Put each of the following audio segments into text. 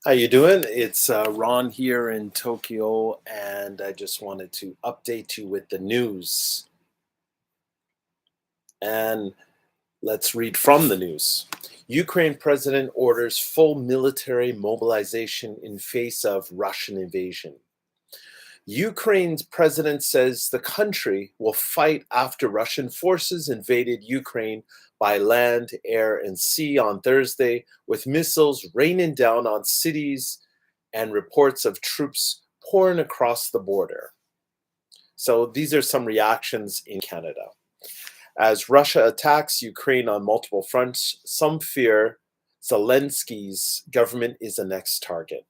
How you doing? It's Ron here in Tokyo, and I just wanted to update you with the news. And let's read from the news. Ukraine president orders full military mobilization in face of Russian invasion. Ukraine's president says the country will fight after Russian forces invaded Ukraine by land, air, and sea on Thursday, with missiles raining down on cities and reports of troops pouring across the border. So these are some reactions in Canada. As Russia attacks Ukraine on multiple fronts, some fear Zelensky's government is the next target.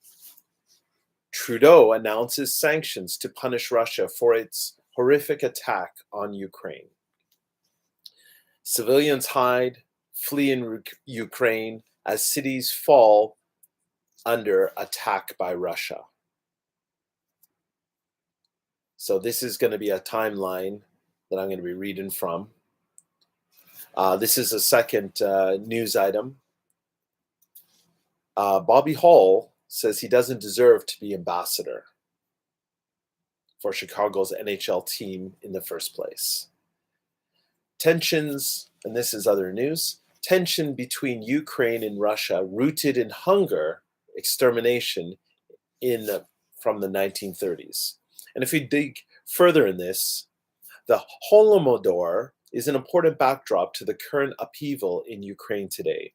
Trudeau announces sanctions to punish Russia for its horrific attack on Ukraine. Civilians flee in Ukraine as cities fall under attack by Russia. So this is going to be a timeline that I'm going to be reading from. This is a second news item. Bobby Hall says he doesn't deserve to be ambassador for Chicago's NHL team in the first place. Tensions, and this is other news, tension between Ukraine and Russia rooted in hunger extermination from the 1930s. And if we dig further in this, the Holodomor is an important backdrop to the current upheaval in Ukraine today.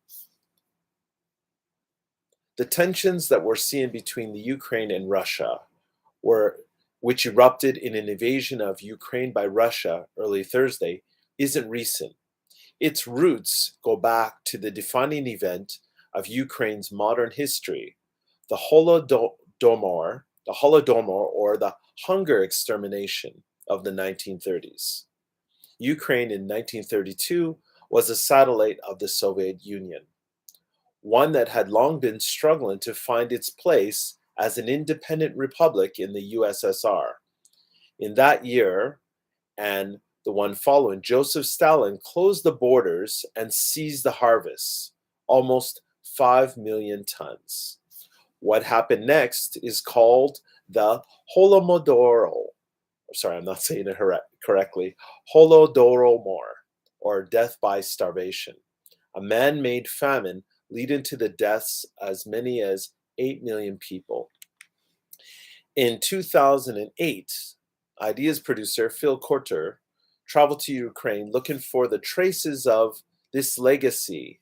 The tensions that we're seeing between the Ukraine and Russia, which erupted in an invasion of Ukraine by Russia early Thursday, isn't recent. Its roots go back to the defining event of Ukraine's modern history, the Holodomor, or the hunger extermination of the 1930s. Ukraine in 1932 was a satellite of the Soviet Union, one that had long been struggling to find its place as an independent republic in the USSR. In that year, and the one following, Joseph Stalin closed the borders and seized the harvests, almost 5 million tons. What happened next is called the Holodomor. Sorry, I'm not saying it correctly. Holodomor, or death by starvation, a man-made famine leading to the deaths as many as 8 million people. In 2008, Ideas producer Phil Courter traveled to Ukraine looking for the traces of this legacy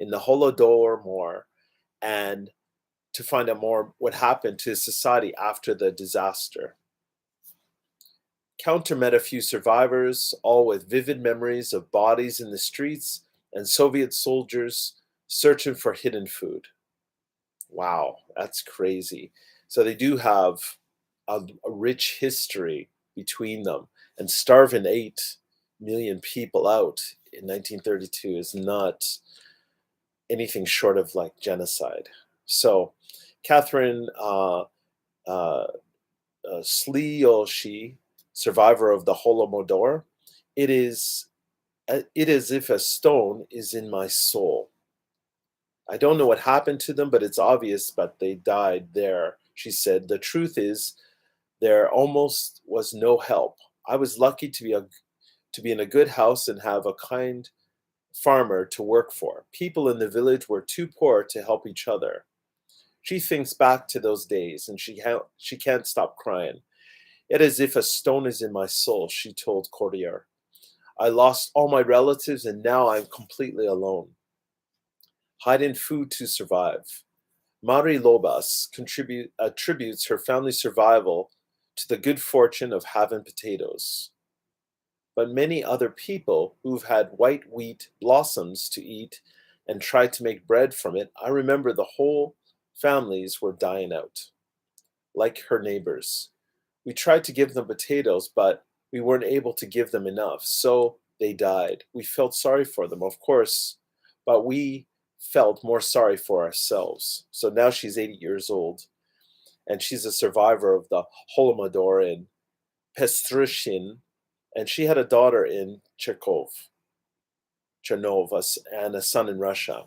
in the Holodomor and to find out more what happened to society after the disaster. Counter met a few survivors, all with vivid memories of bodies in the streets and Soviet soldiers searching for hidden food. Wow, that's crazy. So they do have a rich history between them, and starving 8 million people out in 1932 is not anything short of like genocide. So, Catherine Slioshi, survivor of the Holodomor, it is as if a stone is in my soul. I don't know what happened to them, but it's obvious, but they died there. She said, the truth is, there almost was no help. I was lucky to be in a good house and have a kind farmer to work for. People in the village were too poor to help each other. She thinks back to those days, and she can't stop crying. It is as if a stone is in my soul, she told Courtier. I lost all my relatives, and now I'm completely alone. Hiding food to survive. Mari Lobas attributes her family's survival to the good fortune of having potatoes. But many other people who've had white wheat blossoms to eat and tried to make bread from it, I remember the whole families were dying out, like her neighbors. We tried to give them potatoes, but we weren't able to give them enough, so they died. We felt sorry for them, of course, but we felt more sorry for ourselves. So now she's 80 years old, and she's a survivor of the Holodomor in Pestrushin, and she had a daughter in Chernov, and a son in Russia.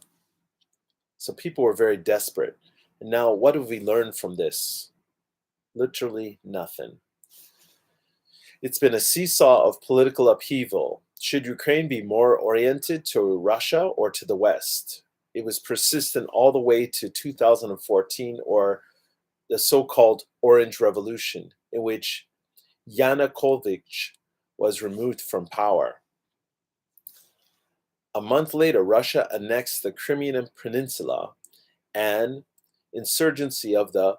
So people were very desperate. And now, what have we learned from this? Literally nothing. It's been a seesaw of political upheaval. Should Ukraine be more oriented to Russia or to the West? It was persistent all the way to 2014, or the so called Orange Revolution, in which Yanukovych was removed from power. A month later, Russia annexed the Crimean Peninsula, and insurgency of the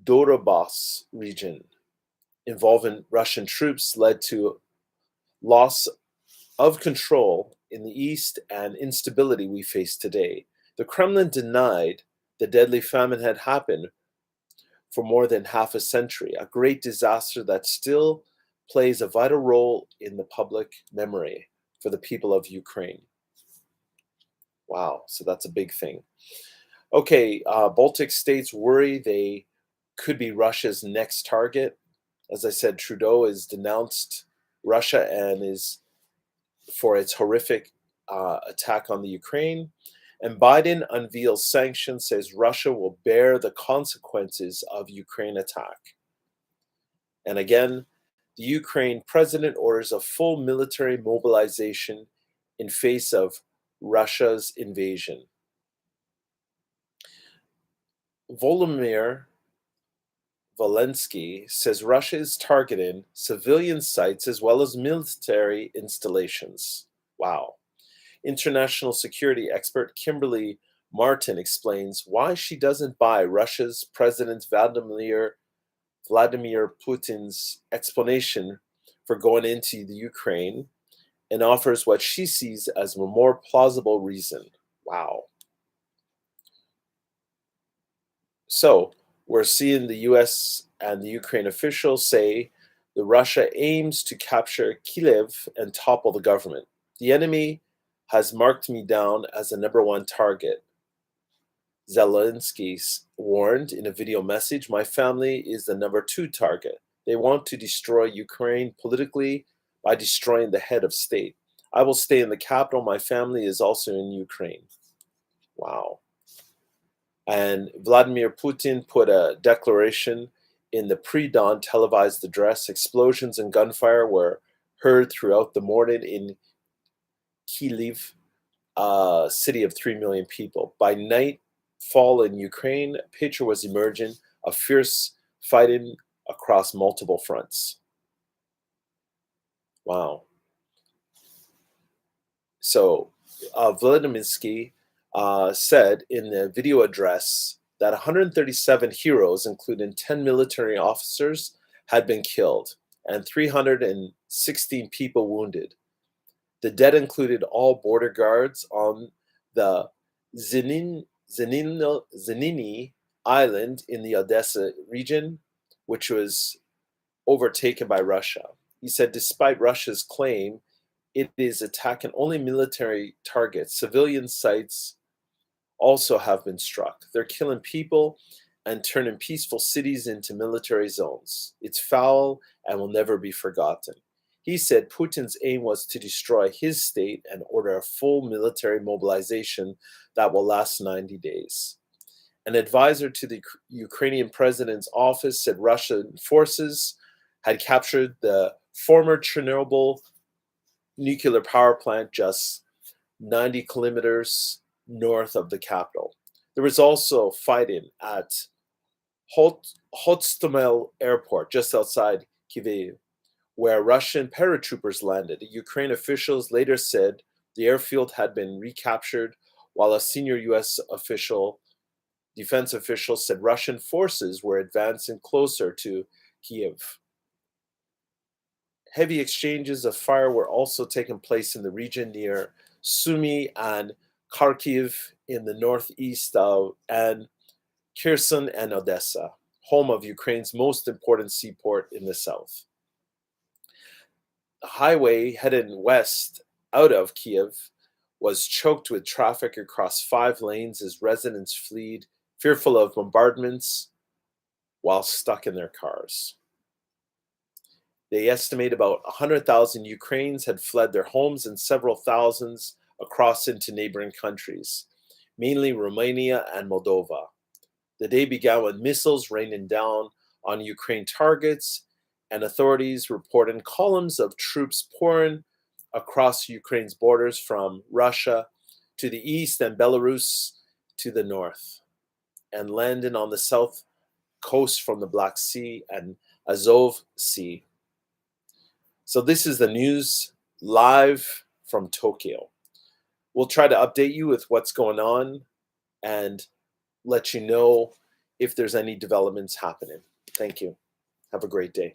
Donbas region involving Russian troops led to loss of control in the east and instability we face today. The Kremlin denied the deadly famine had happened for more than half a century, a great disaster that still plays a vital role in the public memory for the people of Ukraine. Wow, so that's a big thing. Okay, Baltic states worry they could be Russia's next target. As I said, Trudeau has denounced Russia and is for its horrific attack on the Ukraine. And Biden unveils sanctions, says Russia will bear the consequences of Ukraine attack. And again, the Ukraine president orders a full military mobilization in face of Russia's invasion. Volodymyr Zelensky says Russia is targeting civilian sites as well as military installations. Wow. International security expert Kimberly Martin explains why she doesn't buy Russia's President Vladimir Putin's explanation for going into the Ukraine, and offers what she sees as a more plausible reason. Wow. So, we're seeing the US and the Ukraine officials say that Russia aims to capture Kyiv and topple the government. The enemy has marked me down as the number one target. Zelensky warned in a video message, my family is the number two target. They want to destroy Ukraine politically by destroying the head of state. I will stay in the capital. My family is also in Ukraine. Wow. And Vladimir Putin put a declaration in the pre-dawn televised address. Explosions and gunfire were heard throughout the morning in Kyiv, a city of 3 million people. By nightfall in Ukraine, a picture was emerging of fierce fighting across multiple fronts. Wow. So, Volodymyr said in the video address that 137 heroes, including 10 military officers, had been killed and 316 people wounded. The dead included all border guards on the Zenini island in the Odessa region, which was overtaken by Russia. He said, despite Russia's claim it is attacking only military targets, civilian sites also have been struck. They're killing people and turning peaceful cities into military zones. It's foul and will never be forgotten. He said Putin's aim was to destroy his state and order a full military mobilization that will last 90 days. An advisor to the Ukrainian president's office said Russian forces had captured the former Chernobyl nuclear power plant just 90 kilometers north of the capital. There was also fighting at Hostomel airport just outside Kyiv, where Russian paratroopers landed. Ukraine officials later said the airfield had been recaptured, while a senior U.S. defense official said Russian forces were advancing closer to Kyiv. Heavy exchanges of fire were also taking place in the region near Sumy and Kharkiv in the northeast and Kherson and Odessa, home of Ukraine's most important seaport in the south. The highway heading west out of Kyiv was choked with traffic across 5 lanes as residents fled, fearful of bombardments while stuck in their cars. They estimate about 100,000 Ukrainians had fled their homes and several thousands across into neighboring countries, mainly Romania and Moldova. The day began with missiles raining down on Ukraine targets, and authorities reported columns of troops pouring across Ukraine's borders from Russia to the east and Belarus to the north, and landing on the south coast from the Black Sea and Azov Sea. So, this is the news live from Tokyo. We'll try to update you with what's going on and let you know if there's any developments happening. Thank you. Have a great day.